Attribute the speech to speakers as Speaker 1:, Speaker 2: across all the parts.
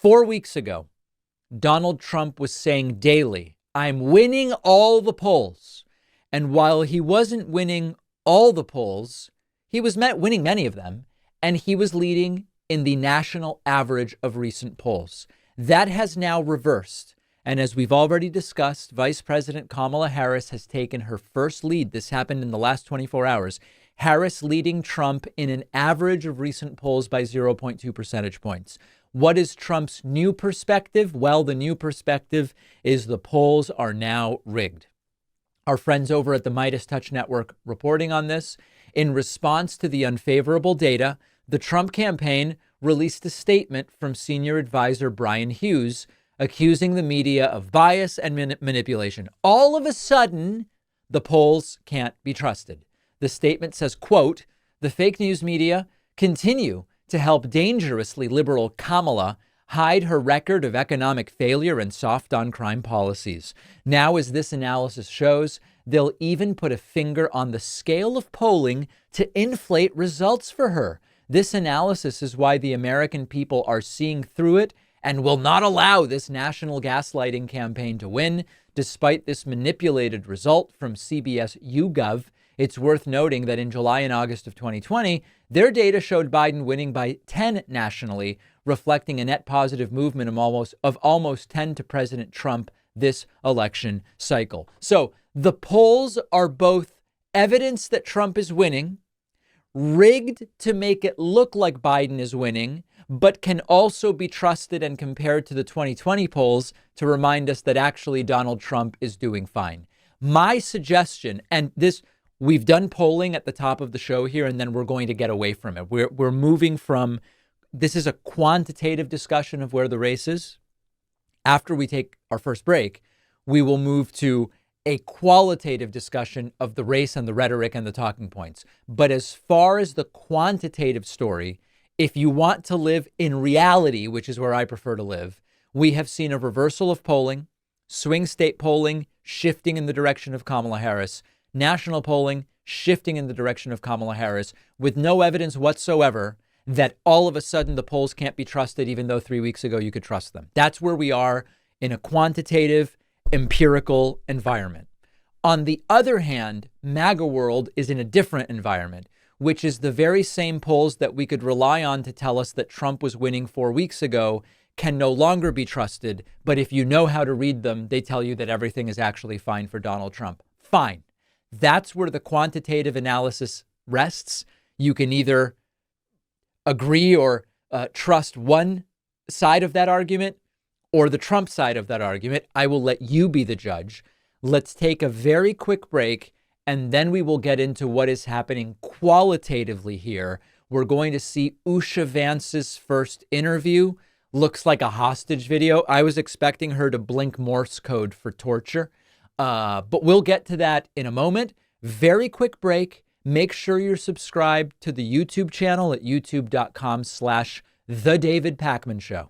Speaker 1: 4 weeks ago, Donald Trump was saying daily, I'm winning all the polls. And while he wasn't winning all the polls, he was winning many of them, and he was leading in the national average of recent polls. That has now reversed. And as we've already discussed, Vice President Kamala Harris has taken her first lead. This happened in the last 24 hours. Harris leading Trump in an average of recent polls by 0.2 percentage points. What is Trump's new perspective? Well, the new perspective is the polls are now rigged. Our friends over at the Midas Touch Network reporting on this. In response to the unfavorable data, the Trump campaign released a statement from senior advisor Brian Hughes accusing the media of bias and manipulation. All of a sudden, the polls can't be trusted. The statement says, quote, the fake news media continue to help dangerously liberal Kamala hide her record of economic failure and soft on crime policies. Now, as this analysis shows, they'll even put a finger on the scale of polling to inflate results for her. This analysis is why the American people are seeing through it and will not allow this national gaslighting campaign to win. Despite this manipulated result from CBS YouGov, it's worth noting that in July and August of 2020, their data showed Biden winning by 10 nationally, reflecting a net positive movement of almost 10 to President Trump this election cycle. So the polls are both evidence that Trump is winning, rigged to make it look like Biden is winning, but can also be trusted and compared to the 2020 polls to remind us that actually Donald Trump is doing fine. My suggestion, and this, we've done polling at the top of the show here, and then we're going to get away from it. We're moving from, this is a quantitative discussion of where the race is. After we take our first break, we will move to a qualitative discussion of the race and the rhetoric and the talking points. But as far as the quantitative story, if you want to live in reality, which is where I prefer to live, we have seen a reversal of polling, swing state polling shifting in the direction of Kamala Harris, national polling shifting in the direction of Kamala Harris, with no evidence whatsoever that all of a sudden the polls can't be trusted, even though 3 weeks ago you could trust them. That's where we are in a quantitative, empirical environment. On the other hand, MAGA world is in a different environment, which is the very same polls that we could rely on to tell us that Trump was winning 4 weeks ago can no longer be trusted. But if you know how to read them, they tell you that everything is actually fine for Donald Trump. Fine. That's where the quantitative analysis rests. You can either agree or trust one side of that argument or the Trump side of that argument. I will let you be the judge. Let's take a very quick break, and then we will get into what is happening qualitatively here. We're going to see Usha Vance's first interview. Looks like a hostage video. I was expecting her to blink Morse code for torture, but we'll get to that in a moment. Very quick break. Make sure you're subscribed to the YouTube channel at youtube.com/The David Pakman Show.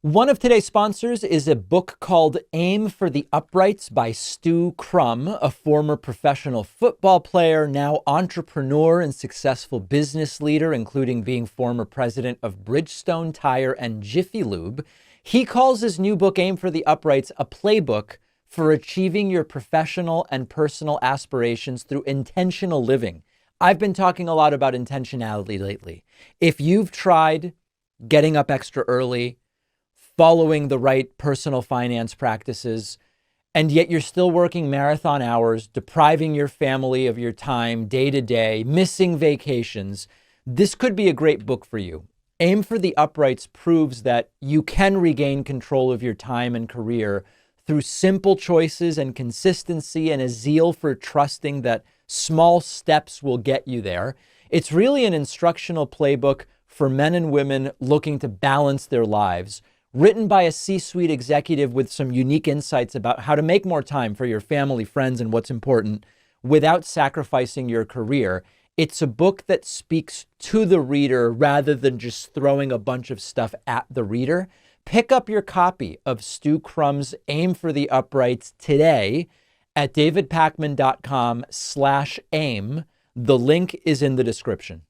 Speaker 1: One of today's sponsors is a book called Aim for the Uprights by Stu Crum, a former professional football player, now entrepreneur and successful business leader, including being former president of Bridgestone Tire and Jiffy Lube. He calls his new book, Aim for the Uprights, a playbook for achieving your professional and personal aspirations through intentional living. I've been talking a lot about intentionality lately. If you've tried getting up extra early, following the right personal finance practices, and yet you're still working marathon hours, depriving your family of your time day to day, missing vacations, this could be a great book for you. Aim for the Uprights proves that you can regain control of your time and career through simple choices and consistency and a zeal for trusting that small steps will get you there. It's really an instructional playbook for men and women looking to balance their lives, written by a C-suite executive with some unique insights about how to make more time for your family, friends, and what's important without sacrificing your career. It's a book that speaks to the reader rather than just throwing a bunch of stuff at the reader. Pick up your copy of Stu Crum's Aim for the Uprights today at davidpakman.com/aim. The link is in the description.